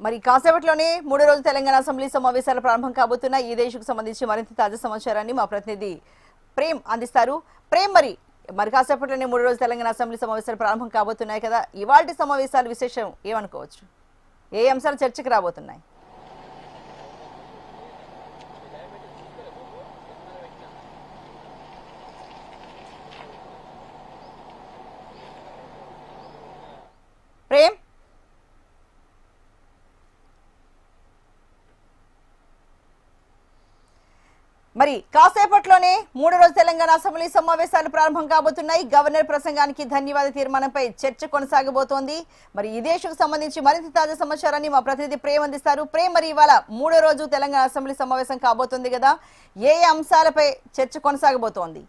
మరి కాసేపట్లోనే 3 రోజుల తెలంగాణ అసెంబ్లీ సమావేశాలు ప్రారంభం కాబోతున్నాయి. ఈ దేశకు సంబంధించి మరింత తాజా సమాచారాన్ని మా ప్రతినిధి ప్రేమ్ అందిస్తారు. ప్రేమ్, మరి కాసేపట్లోనే 3 రోజుల తెలంగాణ అసెంబ్లీ సమావేశాలు ప్రారంభం కాబోతున్నాయి కదా, ఇవాల్టి సమావేశాల విశేషం ఏమనుకోవచ్చు? ఏ అంశాలు చర్చకు రాబోతున్నాయి? ప్రేమ్, మరి కాసేపట్లోనే 3 రోజుల తెలంగాణ అసెంబ్లీ సమావేశాలు ప్రారంభం కాబోతున్నాయి. గవర్నర్ ప్రసంగానికి ధన్యవాద తీర్మానంపై చర్చ కొనసాగబోతోంది. మరి ఈ దేశకు సంబంధించి మరింత తాజా సమాచారాన్ని మా ప్రతినిధి ప్రేమ్ అందిస్తారు. ప్రేమ్, మరి ఇవాళ 3వ రోజు తెలంగాణ అసెంబ్లీ సమావేశం కాబోతుంది కదా, ఏ అంశాలపై చర్చ కొనసాగబోతోంది?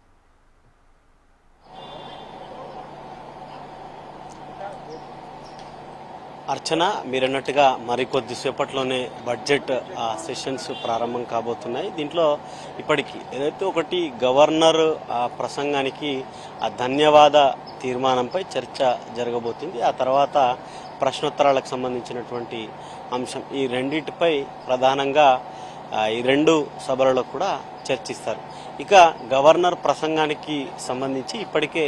అర్చన, మీరన్నట్టుగా మరికొద్దిసేపట్లోనే బడ్జెట్ సెషన్స్ ప్రారంభం కాబోతున్నాయి. దీంట్లో ఇప్పటికీ ఏదైతే ఒకటి గవర్నర్ ప్రసంగానికి ధన్యవాద తీర్మానంపై చర్చ జరగబోతుంది. ఆ తర్వాత ప్రశ్నోత్తరాలకు సంబంధించినటువంటి అంశం, ఈ రెండింటిపై ప్రధానంగా ఈ రెండు సభలలో కూడా చర్చిస్తారు. ఇక గవర్నర్ ప్రసంగానికి సంబంధించి ఇప్పటికే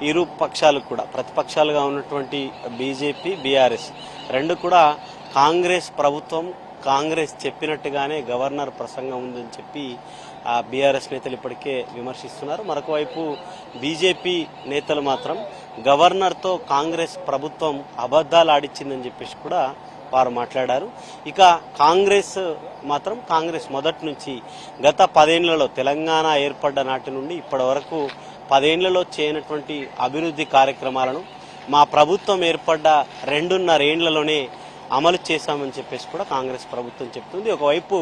ఇరు పక్షాలు కూడా, ప్రతిపక్షాలుగా ఉన్నటువంటి బీజేపీ, బీఆర్ఎస్ రెండు కూడా కాంగ్రెస్ ప్రభుత్వం, కాంగ్రెస్ చెప్పినట్టుగానే గవర్నర్ ప్రసంగం ఉందని చెప్పి బీఆర్ఎస్ నేతలు ఇప్పటికే విమర్శిస్తున్నారు. మరొక వైపు బీజేపీ నేతలు మాత్రం గవర్నర్తో కాంగ్రెస్ ప్రభుత్వం అబద్ధాలు ఆడిచ్చిందని చెప్పేసి కూడా వారు మాట్లాడారు. ఇక కాంగ్రెస్ మాత్రం, కాంగ్రెస్ మొదటి నుంచి గత 10 ఏళ్లలో తెలంగాణ ఏర్పడ్డ నాటి నుండి ఇప్పటి వరకు 10 ఏళ్లలో చేయనటువంటి అభివృద్ధి కార్యక్రమాలను మా ప్రభుత్వం ఏర్పడ్డ 2.5 ఏళ్లలోనే అమలు చేశామని చెప్పేసి కూడా కాంగ్రెస్ ప్రభుత్వం చెప్తుంది. ఒకవైపు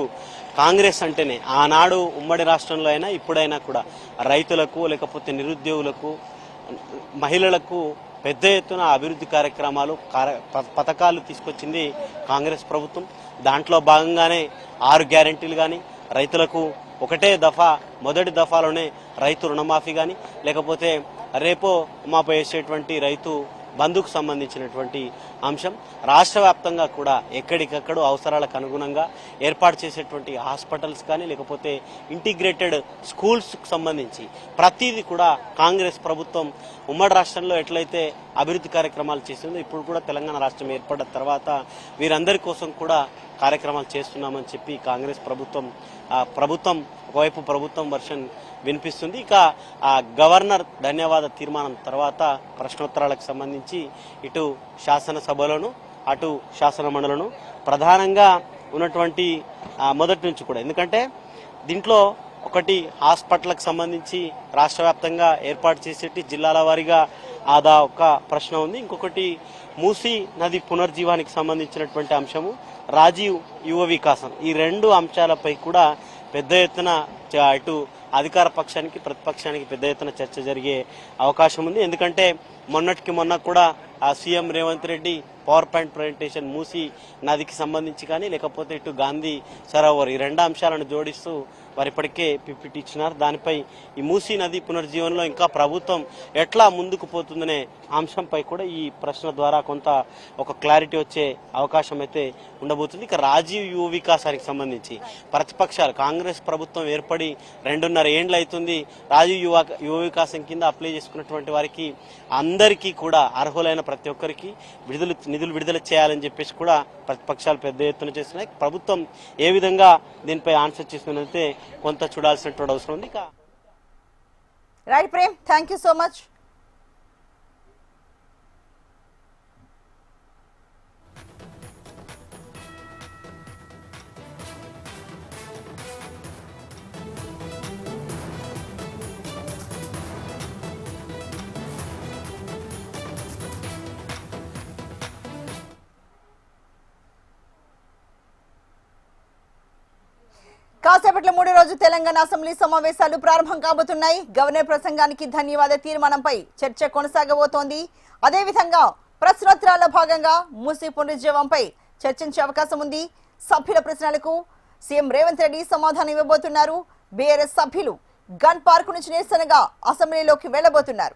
కాంగ్రెస్ అంటేనే ఆనాడు ఉమ్మడి రాష్ట్రంలో అయినా ఇప్పుడైనా కూడా రైతులకు, లేకపోతే నిరుద్యోగులకు, మహిళలకు పెద్ద ఎత్తున అభివృద్ధి కార్యక్రమాలు, పథకాలు తీసుకొచ్చింది కాంగ్రెస్ ప్రభుత్వం. దాంట్లో భాగంగానే 6 గ్యారెంటీలు కానీ, రైతులకు ఒకటే దఫా, మొదటి దఫాలోనే రైతు రుణమాఫీ కానీ, లేకపోతే రేపో మాపై వేసేటువంటి రైతు బంధుకు సంబంధించినటువంటి అంశం, రాష్ట్ర వ్యాప్తంగా కూడా ఎక్కడికక్కడ అవసరాలకు అనుగుణంగా ఏర్పాటు చేసేటువంటి హాస్పిటల్స్ కానీ, లేకపోతే ఇంటిగ్రేటెడ్ స్కూల్స్కు సంబంధించి ప్రతిదీ కూడా కాంగ్రెస్ ప్రభుత్వం ఉమ్మడి రాష్ట్రంలో ఎట్లయితే అభివృద్ధి కార్యక్రమాలు చేసిందో ఇప్పుడు కూడా తెలంగాణ రాష్ట్రం ఏర్పడిన తర్వాత వీరందరి కోసం కూడా కార్యక్రమాలు చేస్తున్నామని చెప్పి కాంగ్రెస్ ప్రభుత్వం ఒకవైపు ప్రభుత్వం వర్షన్ వినిపిస్తుంది. ఇక గవర్నర్ ధన్యవాద తీర్మానం తర్వాత ప్రశ్నోత్తరాలకు సంబంధించి ఇటు శాసనసభలోను అటు శాసన మండలిలోను ప్రధానంగా ఉన్నటువంటి మొదటి నుంచి కూడా, ఎందుకంటే దీంట్లో ఒకటి హాస్పిటల్కి సంబంధించి రాష్ట్ర వ్యాప్తంగా ఏర్పాటు చేసేటి జిల్లాల వారీగా ఆదా ఒక ప్రశ్న ఉంది. ఇంకొకటి మూసీ నది పునర్జీవానికి సంబంధించినటువంటి అంశము, రాజీవ్ యువ వికాసం, ఈ 2 అంశాలపై కూడా పెద్ద ఎత్తున ఇటు అధికార పక్షానికి, ప్రతిపక్షానికి పెద్ద ఎత్తున చర్చ జరిగే అవకాశం ఉంది. ఎందుకంటే మొన్నటికి మొన్న కూడా CM Revanth Reddy power point presentation Musi నదికి సంబంధించి కానీ, లేకపోతే ఇటు గాంధీ సరోవర్, ఈ 2 అంశాలను జోడిస్తూ వారు ఇప్పటికే పిపిటి ఇచ్చినారు. దానిపై ఈ మూసీ నది పునర్జీవనంలో ఇంకా ప్రభుత్వం ఎట్లా ముందుకు పోతుందనే అంశంపై కూడా ఈ ప్రశ్న ద్వారా కొంత ఒక క్లారిటీ వచ్చే అవకాశం అయితే ఉండబోతుంది. ఇక రాజీవ్ యువ వికాసానికి సంబంధించి ప్రతిపక్షాలు, కాంగ్రెస్ ప్రభుత్వం ఏర్పడి 2.5 ఏళ్ళు అవుతుంది. రాజీవ్ యువ వికాసం కింద అప్లై చేసుకున్నటువంటి వారికి అందరికీ కూడా, అర్హులైన ప్రతి ఒక్కరికి నిధులు విడుదల చేయాలని చెప్పేసి కూడా ప్రతిపక్షాలు పెద్ద ఎత్తున చేస్తున్నాయి. ప్రభుత్వం ఏ విధంగా దీనిపై ఆన్సర్ చేస్తుందంటే కొంత చూడాల్సినటువంటి అవసరం ఉంది. Right Prem, thank you so much. కాసేపట్లో 3వ రోజు తెలంగాణ అసెంబ్లీ సమావేశాలు ప్రారంభం కాబోతున్నాయి. గవర్నర్ ప్రసంగానికి ధన్యవాద తీర్మానంపై చర్చ కొనసాగబోతోంది. అదేవిధంగా ప్రశ్నోత్తరాల్లో భాగంగా మూసీ పునరుజ్జీవంపై చర్చించే అవకాశం ఉంది. సభ్యుల ప్రశ్నలకు సీఎం రేవంత్ రెడ్డి సమాధానం ఇవ్వబోతున్నారు. బీఆర్ఎస్ సభ్యులు గన్ పార్క్ నుంచి నిరసనగా అసెంబ్లీలోకి వెళ్లబోతున్నారు.